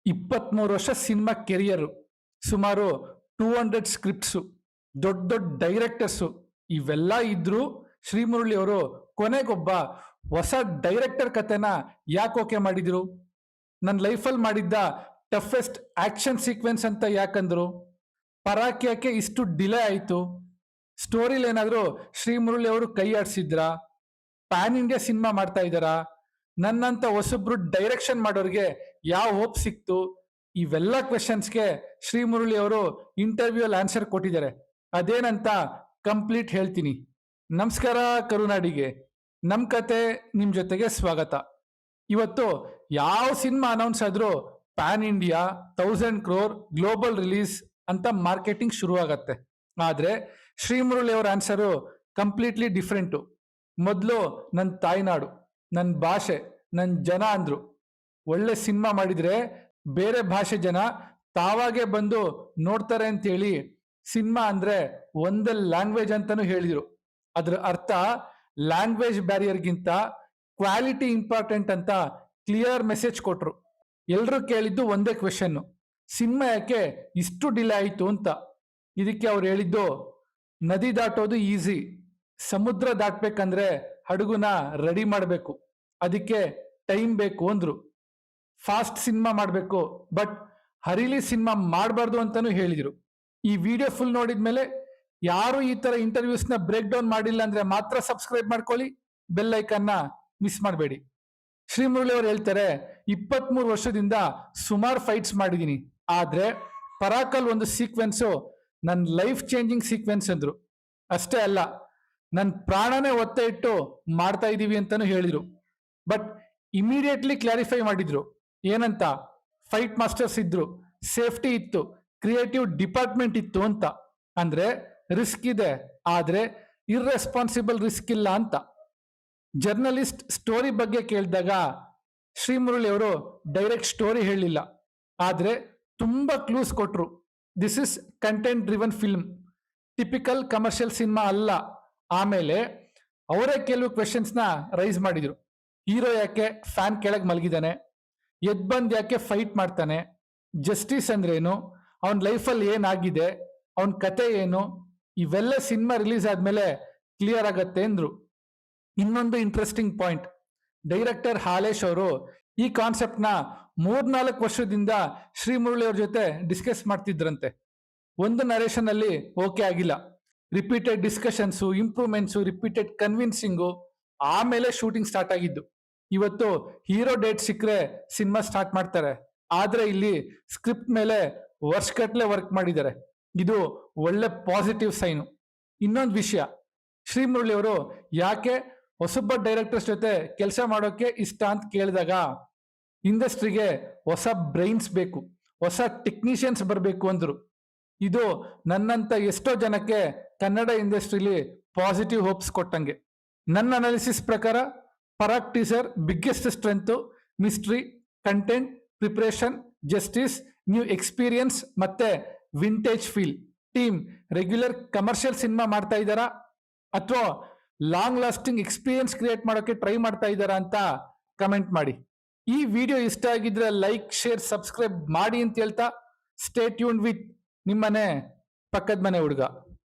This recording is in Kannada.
23 ವರ್ಷ ಸಿನಿಮಾ ಕೆರಿಯರು, ಸುಮಾರು 200 ಸ್ಕ್ರಿಪ್ಟ್ಸು, ದೊಡ್ಡ ದೊಡ್ಡ ಡೈರೆಕ್ಟರ್ಸು ಇವೆಲ್ಲ ಇದ್ರೂ ಶ್ರೀಮುರಳಿ ಅವರು ಕೊನೆಗೊಬ್ಬ ಹೊಸ ಡೈರೆಕ್ಟರ್ ಕತೆನ ಯಾಕೆ ಓಕೆ ಮಾಡಿದ್ರು? ನನ್ನ ಲೈಫಲ್ಲಿ ಮಾಡಿದ್ದ ಟಫೆಸ್ಟ್ ಆಕ್ಷನ್ ಸೀಕ್ವೆನ್ಸ್ ಅಂತ ಯಾಕಂದ್ರು? ಪರಾಕ್ ಯಾಕೆ ಇಷ್ಟು ಡಿಲೇ ಆಯಿತು? ಸ್ಟೋರಿಲಿ ಏನಾದರೂ ಶ್ರೀಮುರಳಿ ಅವರು ಕೈ ಆಡಿಸಿದ್ರಾ? ಪ್ಯಾನ್ ಇಂಡಿಯಾ ಸಿನಿಮಾ ಮಾಡ್ತಾ ಇದ್ದಾರಾ? ನನ್ನಂತ ಹೊಸಬ್ರು ಡೈರೆಕ್ಷನ್ ಮಾಡೋರಿಗೆ ಯಾವ ಹೋಪ್ ಸಿಕ್ತು? ಇವೆಲ್ಲ ಕ್ವೆಶನ್ಸ್ಗೆ ಶ್ರೀಮುರಳಿ ಅವರು ಇಂಟರ್ವ್ಯೂ ಅಲ್ಲಿ ಆನ್ಸರ್ ಕೊಟ್ಟಿದ್ದಾರೆ. ಅದೇನಂತ ಕಂಪ್ಲೀಟ್ ಹೇಳ್ತೀನಿ. ನಮಸ್ಕಾರ ಕರುನಾಡಿಗೆ, ನಮ್ಮ ಕತೆ ನಿಮ್ಮ ಜೊತೆಗೆ ಸ್ವಾಗತ. ಇವತ್ತು ಯಾವ ಸಿನಿಮಾ ಅನೌನ್ಸ್ ಆದ್ರೂ PAN India 1000 crore global release ಅಂತ ಮಾರ್ಕೆಟಿಂಗ್ ಶುರುವಾಗತ್ತೆ. ಆದ್ರೆ ಶ್ರೀಮುರಳಿ ಅವರ ಆನ್ಸರು ಕಂಪ್ಲೀಟ್ಲಿ ಡಿಫ್ರೆಂಟು. ಮೊದಲು ನನ್ನ ತಾಯ್ನಾಡು, ನನ್ನ ಭಾಷೆ, ನನ್ನ ಜನ ಅಂದ್ರು. ಒಳ್ಳೆ ಸಿನಿಮಾ ಮಾಡಿದ್ರೆ ಬೇರೆ ಭಾಷೆ ಜನ ತಾವಾಗೆ ಬಂದು ನೋಡ್ತಾರೆ ಅಂತೇಳಿ ಸಿನಿಮಾ ಅಂದ್ರೆ ಒಂದೇ ಲ್ಯಾಂಗ್ವೇಜ್ ಅಂತಾನು ಹೇಳಿದ್ರು. ಅದ್ರ ಅರ್ಥ ಲ್ಯಾಂಗ್ವೇಜ್ ಬ್ಯಾರಿಯರ್ಗಿಂತ ಕ್ವಾಲಿಟಿ ಇಂಪಾರ್ಟೆಂಟ್ ಅಂತ ಕ್ಲಿಯರ್ ಮೆಸೇಜ್ ಕೊಟ್ರು. ಎಲ್ರು ಕೇಳಿದ್ದು ಒಂದೇ ಕ್ವೆಶನ್, ಸಿನಿಮಾ ಯಾಕೆ ಇಷ್ಟು ಡಿಲೇ ಆಯಿತು ಅಂತ. ಇದಕ್ಕೆ ಅವ್ರು ಹೇಳಿದ್ದು, ನದಿ ದಾಟೋದು ಈಸಿ, ಸಮುದ್ರ ದಾಟ್ಬೇಕಂದ್ರೆ ಹಡಗುನ ರೆಡಿ ಮಾಡಬೇಕು, ಅದಕ್ಕೆ ಟೈಮ್ ಬೇಕು ಅಂದ್ರು. ಫಾಸ್ಟ್ ಸಿನಿಮಾ ಮಾಡಬೇಕು, ಬಟ್ ಹರಿಲಿ ಸಿನಿಮಾ ಮಾಡಬಾರ್ದು ಅಂತಾನು ಹೇಳಿದ್ರು. ಈ ವಿಡಿಯೋ ಫುಲ್ ನೋಡಿದ್ಮೇಲೆ ಯಾರು ಈ ತರ ಇಂಟರ್ವ್ಯೂಸ್ನ ಬ್ರೇಕ್ ಡೌನ್ ಮಾಡಿಲ್ಲ ಅಂದ್ರೆ ಮಾತ್ರ ಸಬ್ಸ್ಕ್ರೈಬ್ ಮಾಡ್ಕೊಳ್ಳಿ, ಬೆಲ್ ಐಕನ್ನ ಮಿಸ್ ಮಾಡಬೇಡಿ. ಶ್ರೀಮುರಳಿ ಅವ್ರು ಹೇಳ್ತಾರೆ, 23 ವರ್ಷದಿಂದ ಸುಮಾರು ಫೈಟ್ಸ್ ಮಾಡಿದೀನಿ, ಆದ್ರೆ ಪರಾಕಲ್ ಒಂದು ಸೀಕ್ವೆನ್ಸು ನನ್ನ ಲೈಫ್ ಚೇಂಜಿಂಗ್ ಸೀಕ್ವೆನ್ಸ್ ಅಂದ್ರು. ಅಷ್ಟೇ ಅಲ್ಲ, ನನ್ನ ಪ್ರಾಣನೇ ಒತ್ತೆ ಇಟ್ಟು ಮಾಡ್ತಾ ಇದೀವಿ ಅಂತಾನು ಹೇಳಿದ್ರು. ಬಟ್ ಇಮಿಡಿಯೇಟ್ಲಿ ಕ್ಲಾರಿಫೈ ಮಾಡಿದ್ರು, ಏನಂತ? ಫೈಟ್ ಮಾಸ್ಟರ್ಸ್ ಇದ್ರು, ಸೇಫ್ಟಿ ಇತ್ತು, ಕ್ರಿಯೇಟಿವ್ ಡಿಪಾರ್ಟ್ಮೆಂಟ್ ಇತ್ತು ಅಂತ. ಅಂದ್ರೆ ರಿಸ್ಕ್ ಇದೆ, ಆದ್ರೆ ಇರ್ರೆಸ್ಪಾನ್ಸಿಬಲ್ ರಿಸ್ಕ್ ಇಲ್ಲ ಅಂತ. ಜರ್ನಲಿಸ್ಟ್ ಸ್ಟೋರಿ ಬಗ್ಗೆ ಕೇಳಿದಾಗ ಶ್ರೀಮುರಳಿ ಅವರು ಡೈರೆಕ್ಟ್ ಸ್ಟೋರಿ ಹೇಳಿಲ್ಲ, ಆದ್ರೆ ತುಂಬಾ ಕ್ಲೂಸ್ ಕೊಟ್ರು. This is content driven film, typical commercial cinema ಅಲ್ಲ. ಆಮೇಲೆ ಅವರೇ ಕೆಲವು ಕ್ವೆಶನ್ಸ್ನ ರೈಸ್ ಮಾಡಿದ್ರು. ಹೀರೋ ಯಾಕೆ ಫ್ಯಾನ್ ಕೆಳಗೆ ಮಲಗಿದಾನೆ? ಎದ್ ಬಂದ್ ಯಾಕೆ ಫೈಟ್ ಮಾಡ್ತಾನೆ? ಜಸ್ಟಿಸ್ ಅಂದ್ರೇನು? ಅವನ ಲೈಫಲ್ಲಿ ಏನಾಗಿದೆ? ಅವನ ಕತೆ ಏನು? ಇವೆಲ್ಲ ಸಿನಿಮಾ ರಿಲೀಸ್ ಆದ್ಮೇಲೆ ಕ್ಲಿಯರ್ ಆಗತ್ತೆ ಅಂದ್ರು. ಇನ್ನೊಂದು ಇಂಟ್ರೆಸ್ಟಿಂಗ್ ಪಾಯಿಂಟ್, ಡೈರೆಕ್ಟರ್ ಹಾಲೇಶ್ ಅವರು ಈ ಕಾನ್ಸೆಪ್ಟ್ನ 3-4 ವರ್ಷದಿಂದ ಶ್ರೀಮುರಳಿ ಅವ್ರ ಜೊತೆ ಡಿಸ್ಕಸ್ ಮಾಡ್ತಿದ್ರಂತೆ. ಒಂದು ನರೇಷನ್ ಅಲ್ಲಿ ಓಕೆ ಆಗಿಲ್ಲ, ರಿಪೀಟೆಡ್ ಡಿಸ್ಕಷನ್ಸು, ಇಂಪ್ರೂವ್ಮೆಂಟ್ಸು, ರಿಪೀಟೆಡ್ ಕನ್ವಿನ್ಸಿಂಗು, ಆಮೇಲೆ ಶೂಟಿಂಗ್ ಸ್ಟಾರ್ಟ್ ಆಗಿದ್ದು. ಇವತ್ತು ಹೀರೋ ಡೇಟ್ ಸಿಕ್ಕರೆ ಸಿನಿಮಾ ಸ್ಟಾರ್ಟ್ ಮಾಡ್ತಾರೆ, ಆದ್ರೆ ಇಲ್ಲಿ ಸ್ಕ್ರಿಪ್ಟ್ ಮೇಲೆ ವರ್ಷಗಟ್ಲೆ ವರ್ಕ್ ಮಾಡಿದ್ದಾರೆ. ಇದು ಒಳ್ಳೆ ಪಾಸಿಟಿವ್ ಸೈನು. ಇನ್ನೊಂದು ವಿಷಯ, ಶ್ರೀಮುರಳಿ ಅವರು ಯಾಕೆ ಹೊಸೊಬ್ಬ ಡೈರೆಕ್ಟರ್ಸ್ ಜೊತೆ ಕೆಲಸ ಮಾಡೋಕೆ ಇಷ್ಟ ಅಂತ ಕೇಳಿದಾಗ, ಇಂಡಸ್ಟ್ರಿಗೆ ಹೊಸ ಬ್ರೈನ್ಸ್ ಬೇಕು, ಹೊಸ ಟೆಕ್ನಿಷಿಯನ್ಸ್ ಬರಬೇಕು ಅಂದ್ರು. ಇದು ನನ್ನಂತ ಎಷ್ಟೋ ಜನಕ್ಕೆ ಕನ್ನಡ ಇಂಡಸ್ಟ್ರಿಲಿ ಪಾಸಿಟಿವ್ ಹೋಪ್ಸ್ ಕೊಟ್ಟಂಗೆ. ನನ್ನ ಅನಾಲಿಸಿಸ್ ಪ್ರಕಾರ Parak teaser biggest strength mystery, content, preparation, justice, new experience ಮತ್ತೆ vintage feel. Team regular commercial cinema ಮಾಡ್ತಾ ಇದ್ದಾರಾ ಅಥವಾ ಲಾಂಗ್ ಲಾಸ್ಟಿಂಗ್ ಎಕ್ಸ್ಪೀರಿಯನ್ಸ್ ಕ್ರಿಯೇಟ್ ಮಾಡೋಕೆ ಟ್ರೈ ಮಾಡ್ತಾ ಇದ್ದಾರಾ ಅಂತ ಕಮೆಂಟ್ ಮಾಡಿ. ಈ ವಿಡಿಯೋ ಇಷ್ಟ ಆಗಿದ್ರೆ ಲೈಕ್, ಶೇರ್, ಸಬ್ಸ್ಕ್ರೈಬ್ ಮಾಡಿ ಅಂತ ಹೇಳ್ತಾ, ಸ್ಟೇ ಟ್ಯೂನ್ಡ್ ವಿತ್ ನಿಮ್ಮನೆ ಪಕ್ಕದ ಮನೆ ಹುಡುಗ.